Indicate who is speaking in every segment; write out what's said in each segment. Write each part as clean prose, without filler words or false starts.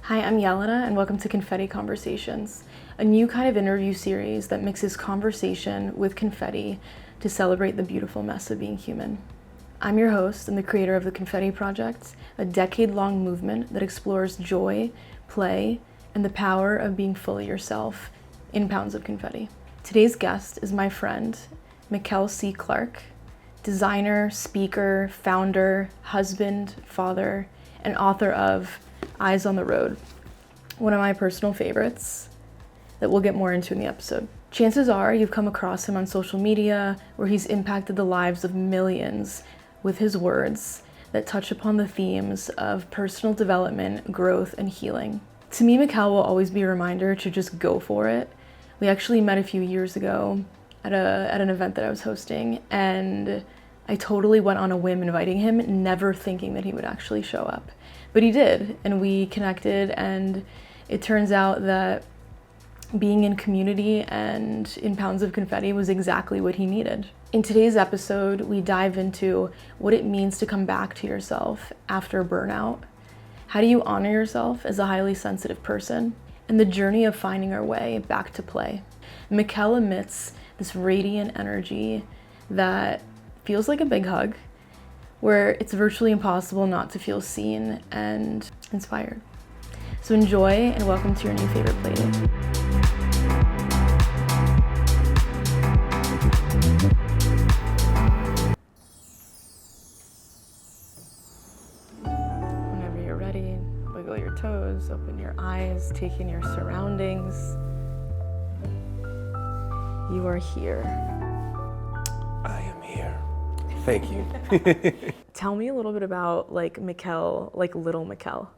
Speaker 1: Hi, I'm Yelena, and welcome to Confetti Conversations, a new kind of interview series that mixes conversation with confetti to celebrate the beautiful mess of being human. I'm your host and the creator of the Confetti Project, a decade-long movement that explores joy, play, and the power of being fully yourself in pounds of confetti. Today's guest is my friend, Michell C. Designer, speaker, founder, husband, father, and author of Eyes on the Road, one of my personal favorites that we'll get more into in the episode. Chances are you've come across him on social media where he's impacted the lives of millions with his words that touch upon the themes of personal development, growth, and healing. To me, Michell will always be a reminder to just go for it. We actually met a few years ago at an event that I was hosting, and I totally went on a whim inviting him, never thinking that he would actually show up. But he did, and we connected, and it turns out that being in community and in pounds of confetti was exactly what he needed. In today's episode, we dive into what it means to come back to yourself after burnout. How do you honor yourself as a highly sensitive person? And the journey of finding our way back to play. Michell emits this radiant energy that feels like a big hug, where it's virtually impossible not to feel seen and inspired. So enjoy and welcome to your new favorite plating. Whenever you're ready, wiggle your toes, open your eyes, take in your surroundings. You are here.
Speaker 2: I am here. Thank you.
Speaker 1: Tell me a little bit about Michell, little Michell.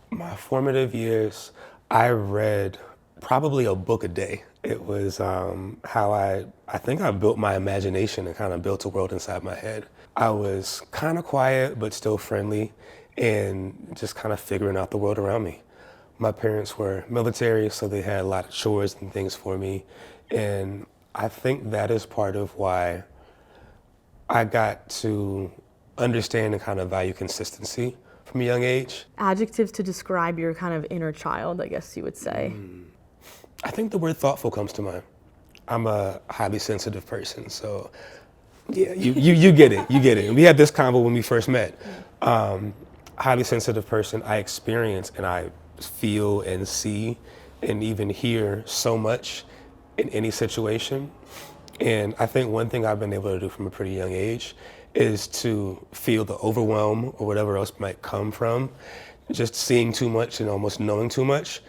Speaker 2: My formative years, I read probably a book a day. It was how I think I built my imagination and kind of built a world inside my head. I was kind of quiet, but still friendly and just kind of figuring out the world around me. My parents were military, so they had a lot of chores and things for me. And I think that is part of why I got to understand and kind of value consistency from a young age.
Speaker 1: Adjectives to describe your kind of inner child, I guess you would say.
Speaker 2: I think the word thoughtful comes to mind. I'm a highly sensitive person, so yeah, you get it, you get it. And we had this convo when we first met. Highly sensitive person, I experience and I feel and see and even hear so much in any situation. And I think one thing I've been able to do from a pretty young age is to feel the overwhelm or whatever else might come from just seeing too much and almost knowing too much,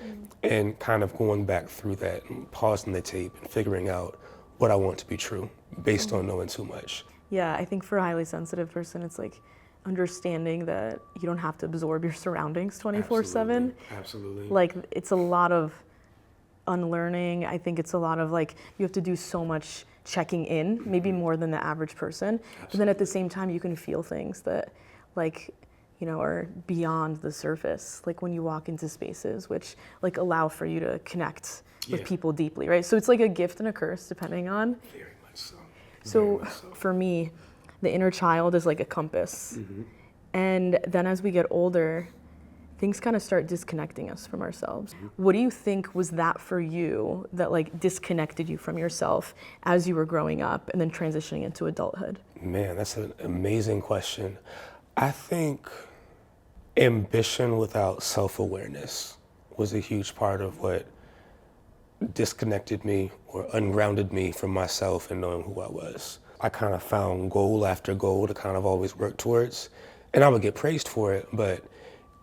Speaker 2: and kind of going back through that and pausing the tape and figuring out what I want to be true based on knowing too much.
Speaker 1: Yeah, I think for a highly sensitive person, it's like understanding that you don't have to absorb your surroundings 24/7.
Speaker 2: Absolutely.
Speaker 1: Like, it's a lot of unlearning. I think it's a lot of you have to do so much checking in, maybe more than the average person. Absolutely. But then at the same time, you can feel things that are beyond the surface, like when you walk into spaces which allow for you to connect with people deeply, right? So it's like a gift and a curse depending on.
Speaker 2: Very much so.
Speaker 1: So for me, the inner child is like a compass. And then as we get older, things kind of start disconnecting us from ourselves. What do you think was that for you that disconnected you from yourself as you were growing up and then transitioning into adulthood?
Speaker 2: Man, that's an amazing question. I think ambition without self-awareness was a huge part of what disconnected me or ungrounded me from myself and knowing who I was. I kind of found goal after goal to kind of always work towards, and I would get praised for it, but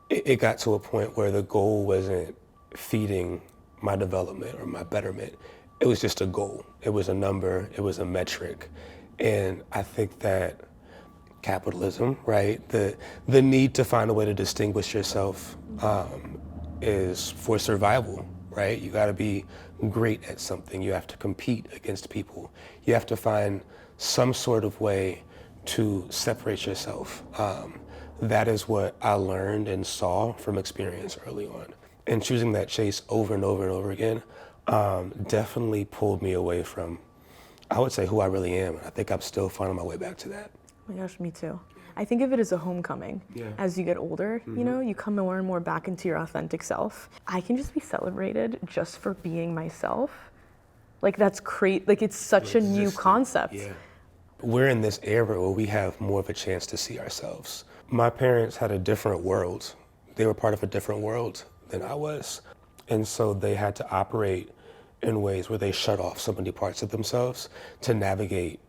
Speaker 2: it got to a point where the goal wasn't feeding my development or my betterment. It was just a goal. It was a number. It was a metric. And I think that capitalism, right? The need to find a way to distinguish yourself is for survival, right? You got to be great at something. You have to compete against people. You have to find some sort of way to separate yourself. That is what I learned and saw from experience early on. And choosing that chase over and over and over again definitely pulled me away from, I would say, who I really am. And I think I'm still finding my way back to that.
Speaker 1: Oh my gosh, me too. I think of it as a homecoming.
Speaker 2: Yeah.
Speaker 1: As you get older, you know, you come more and more back into your authentic self. I can just be celebrated just for being myself. Like that's like it's such a new concept.
Speaker 2: Yeah. We're in this era where we have more of a chance to see ourselves. My parents had a different world. They were part of a different world than I was. And so they had to operate in ways where they shut off so many parts of themselves to navigate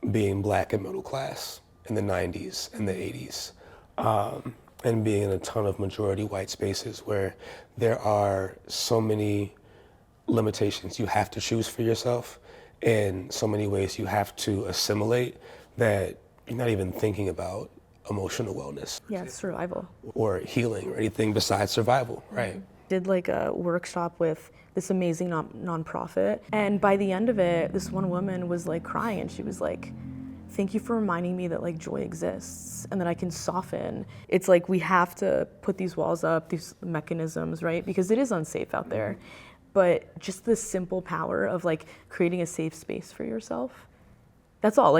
Speaker 2: being Black and middle class in the 90s and the 80s, and being in a ton of majority white spaces where there are so many limitations you have to choose for yourself, and so many ways you have to assimilate that you're not even thinking about emotional wellness.
Speaker 1: Yeah, it's survival.
Speaker 2: Or healing or anything besides survival, right?
Speaker 1: Did like a workshop with this amazing nonprofit, and by the end of it, this one woman was like crying, and she was like, thank you for reminding me that like joy exists and that I can soften. It's like we have to put these walls up, these mechanisms, right? Because it is unsafe out there. But just the simple power of like creating a safe space for yourself, that's all,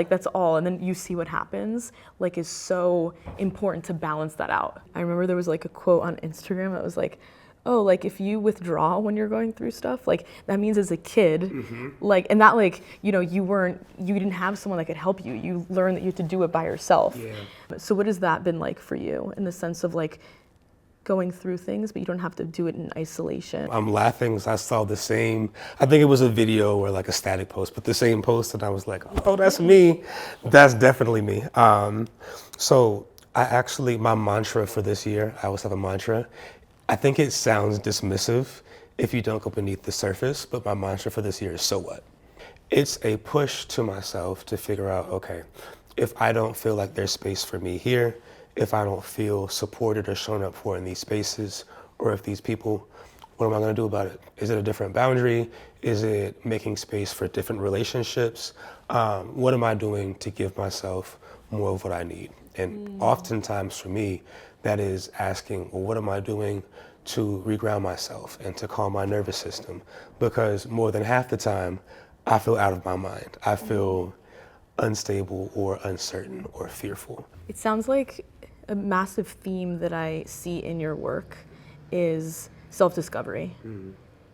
Speaker 1: and then you see what happens, like is so important to balance that out. I remember there was like a quote on Instagram that was like, oh, like if you withdraw when you're going through stuff, like that means as a kid, like, and that like, you know, you didn't have someone that could help you. You learned that you had to do it by yourself.
Speaker 2: Yeah.
Speaker 1: So what has that been like for you in the sense of like going through things, but you don't have to do it in isolation?
Speaker 2: I'm laughing because I saw the same, I think it was a video or like a static post, but the same post, and I was like, oh, that's me. That's definitely me. So my mantra for this year, I always have a mantra. I think it sounds dismissive if you don't go beneath the surface, but my mantra for this year is so what? It's a push to myself to figure out, okay, if I don't feel like there's space for me here, if I don't feel supported or shown up for in these spaces, or if these people, what am I gonna do about it? Is it a different boundary? Is it making space for different relationships? What am I doing to give myself more of what I need? And oftentimes for me, that is asking, well, what am I doing to reground myself and to calm my nervous system? Because more than half the time, I feel out of my mind. I feel unstable or uncertain or fearful.
Speaker 1: It sounds like a massive theme that I see in your work is self-discovery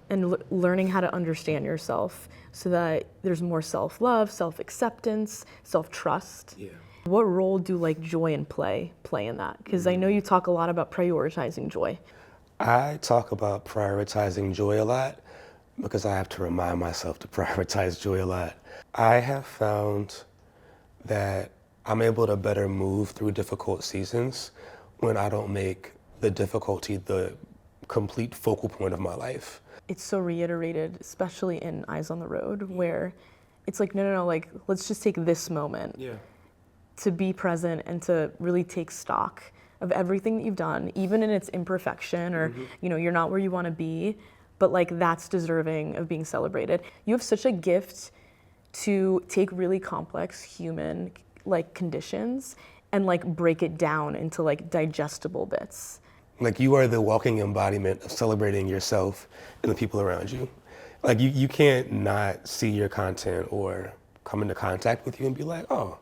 Speaker 1: and learning how to understand yourself so that there's more self-love, self-acceptance, self-trust.
Speaker 2: Yeah.
Speaker 1: What role do like joy and play in that? Because I know you talk a lot about prioritizing joy.
Speaker 2: I talk about prioritizing joy a lot because I have to remind myself to prioritize joy a lot. I have found that I'm able to better move through difficult seasons when I don't make the difficulty the complete focal point of my life.
Speaker 1: It's so reiterated, especially in Eyes on the Road, where it's like, no, like, let's just take this moment.
Speaker 2: Yeah.
Speaker 1: To be present and to really take stock of everything that you've done, even in its imperfection or, you know, you're not where you want to be, but like that's deserving of being celebrated. You have such a gift to take really complex human like conditions and like break it down into like digestible bits.
Speaker 2: Like you are the walking embodiment of celebrating yourself and the people around you. Like you can't not see your content or come into contact with you and be like, oh,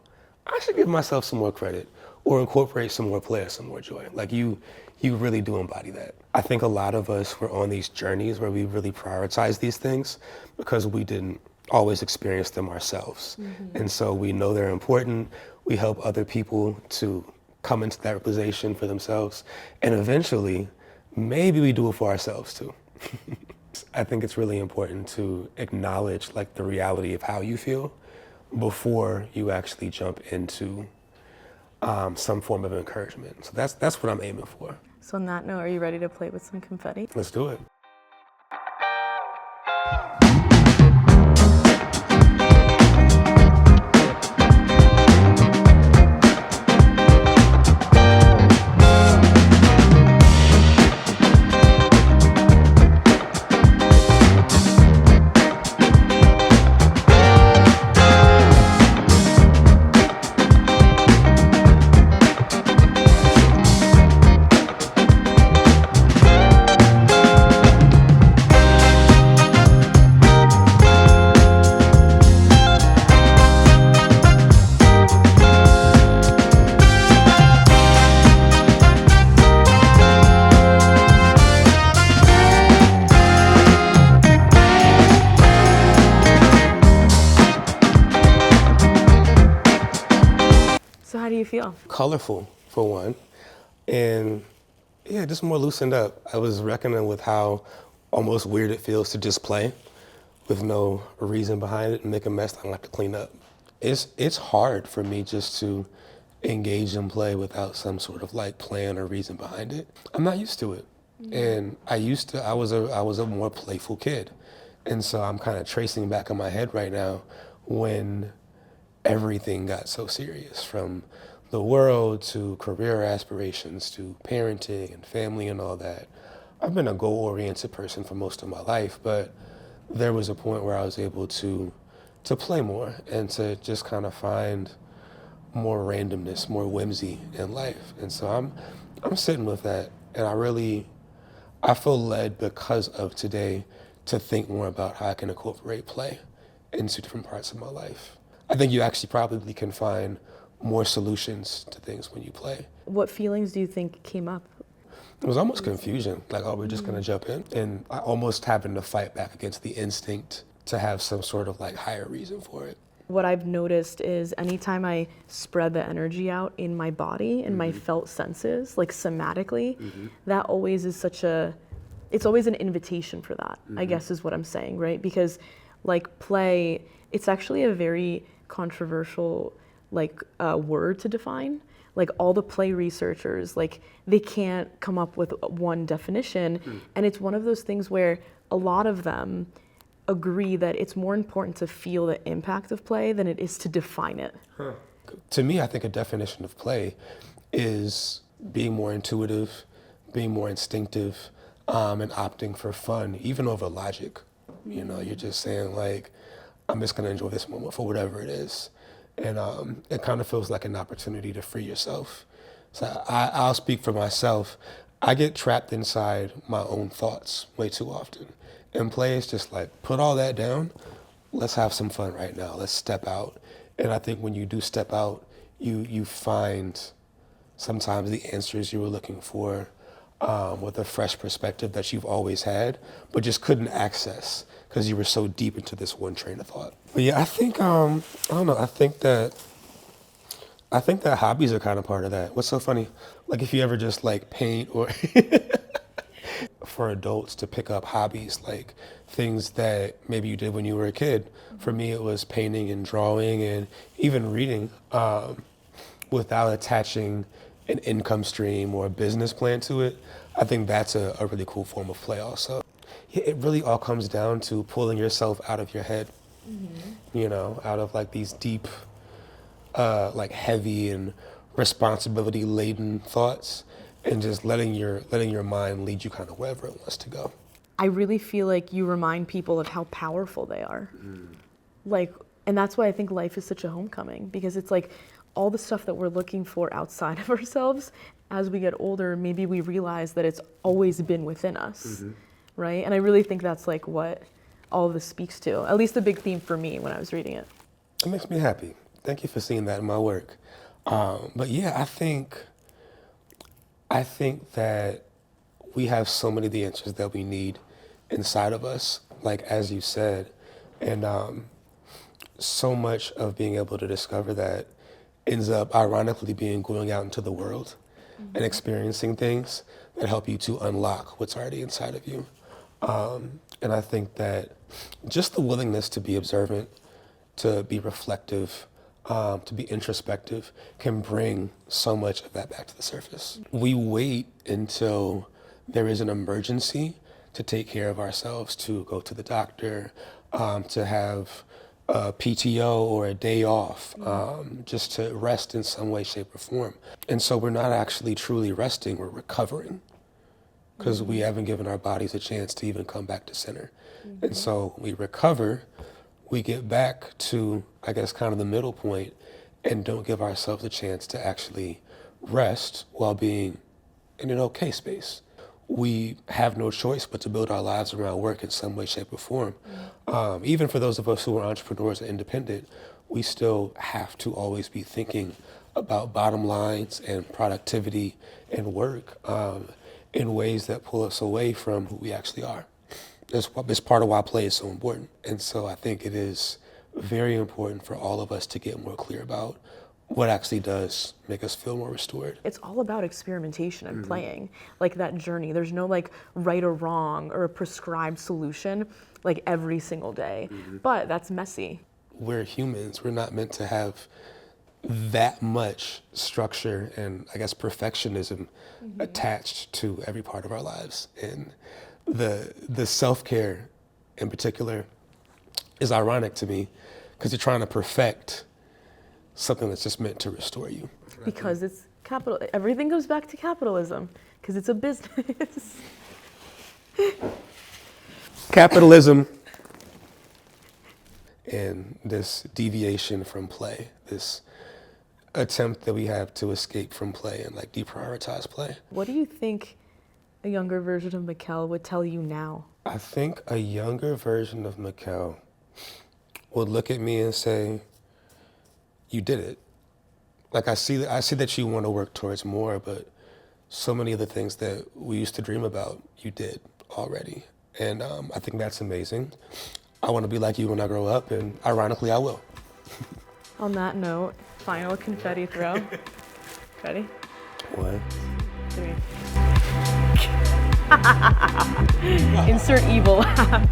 Speaker 2: I should give myself some more credit or incorporate some more play or some more joy. Like you really do embody that. I think a lot of us were on these journeys where we really prioritize these things because we didn't always experience them ourselves. And so we know they're important. We help other people to come into that realization for themselves. And eventually, maybe we do it for ourselves too. I think it's really important to acknowledge like the reality of how you feel before you actually jump into some form of encouragement. So that's what I'm aiming for.
Speaker 1: So on that note, are you ready to play with some confetti?
Speaker 2: Let's do it.
Speaker 1: deal?
Speaker 2: Colorful, for one. And yeah, just more loosened up. I was reckoning with how almost weird it feels to just play with no reason behind it and make a mess I don't have to clean up. It's hard for me just to engage in play without some sort of like plan or reason behind it. I'm not used to it. And I was a more playful kid. And so I'm kind of tracing back in my head right now when everything got so serious, from the world to career aspirations to parenting and family and all that. I've been a goal-oriented person for most of my life, but there was a point where I was able to play more and to just kind of find more randomness, more whimsy in life. And so I'm sitting with that, and I feel led because of today to think more about how I can incorporate play into different parts of my life. I think you actually probably can find more solutions to things when you play.
Speaker 1: What feelings do you think came up?
Speaker 2: It was almost confusion, like, oh, we're just gonna jump in. And I almost having to fight back against the instinct to have some sort of like higher reason for it.
Speaker 1: What I've noticed is anytime I spread the energy out in my body and my felt senses, like somatically, that always is it's always an invitation for that, I guess is what I'm saying, right? Because like play, it's actually a very controversial word to define. Like all the play researchers, like they can't come up with one definition. And it's one of those things where a lot of them agree that it's more important to feel the impact of play than it is to define it.
Speaker 2: To me, I think a definition of play is being more intuitive, being more instinctive, and opting for fun, even over logic. You know, you're just saying like, I'm just gonna enjoy this moment for whatever it is. And it kind of feels like an opportunity to free yourself. So I'll speak for myself. I get trapped inside my own thoughts way too often. And play is just like, put all that down. Let's have some fun right now. Let's step out. And I think when you do step out, you find sometimes the answers you were looking for with a fresh perspective that you've always had, but just couldn't access because you were so deep into this one train of thought. But yeah, I think, I don't know, I think that hobbies are kind of part of that. What's so funny? Like if you ever just like paint or for adults to pick up hobbies, like things that maybe you did when you were a kid. For me, it was painting and drawing and even reading without attaching an income stream or a business plan to it. I think that's a really cool form of play also. Yeah, it really all comes down to pulling yourself out of your head, you know, out of like these deep, like heavy and responsibility laden thoughts, and just letting your mind lead you kind of wherever it wants to go.
Speaker 1: I really feel like you remind people of how powerful they are. Like, and that's why I think life is such a homecoming, because it's like all the stuff that we're looking for outside of ourselves, as we get older, maybe we realize that it's always been within us, right? And I really think that's like what all of this speaks to, at least the big theme for me when I was reading it.
Speaker 2: It makes me happy. Thank you for seeing that in my work. But yeah, I think that we have so many of the answers that we need inside of us, like as you said, and so much of being able to discover that ends up ironically being going out into the world and experiencing things that help you to unlock what's already inside of you. And I think that just the willingness to be observant, to be reflective, to be introspective can bring so much of that back to the surface. We wait until there is an emergency to take care of ourselves, to go to the doctor, to have a PTO or a day off, just to rest in some way, shape, or form. And so we're not actually truly resting, we're recovering, because we haven't given our bodies a chance to even come back to center. And so we recover, we get back to, I guess, kind of the middle point, and don't give ourselves a chance to actually rest while being in an okay space. We have no choice but to build our lives around work in some way, shape, or form. Even for those of us who are entrepreneurs and independent, we still have to always be thinking about bottom lines and productivity and work in ways that pull us away from who we actually are. It's part of why play is so important. And so I think it is very important for all of us to get more clear about what actually does make us feel more restored.
Speaker 1: It's all about experimentation and playing, like that journey. There's no like right or wrong or a prescribed solution like every single day, but that's messy.
Speaker 2: We're humans. We're not meant to have that much structure and I guess perfectionism attached to every part of our lives. And the self-care in particular is ironic to me because you're trying to perfect something that's just meant to restore you.
Speaker 1: Because it's everything goes back to capitalism because it's a business.
Speaker 2: Capitalism and this deviation from play, this attempt that we have to escape from play and like deprioritize play.
Speaker 1: What do you think a younger version of Michelle would tell you now?
Speaker 2: I think a younger version of Michelle would look at me and say, you did it. Like I see that you want to work towards more, but so many of the things that we used to dream about, you did already. And I think that's amazing. I want to be like you when I grow up, and ironically, I will.
Speaker 1: On that note, final confetti throw. Ready?
Speaker 2: 1,
Speaker 1: 3. Insert evil laugh.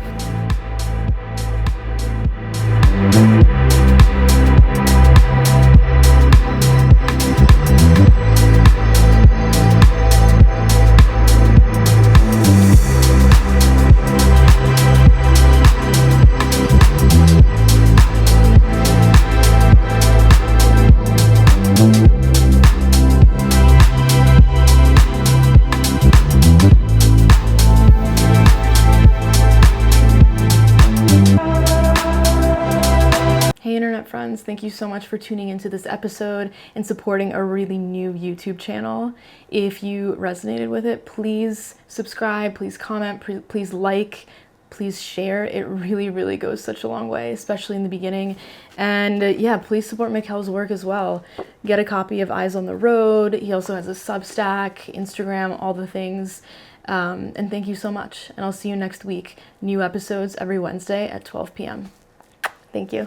Speaker 1: Hey internet friends, thank you so much for tuning into this episode and supporting a really new YouTube channel. If you resonated with it, please subscribe, please comment, please like, please share. It really, really goes such a long way, especially in the beginning. And yeah, please support Michel's work as well. Get a copy of Eyes on the Road. He also has a Substack, Instagram, all the things. And thank you so much. And I'll see you next week. New episodes every Wednesday at 12 p.m. Thank you.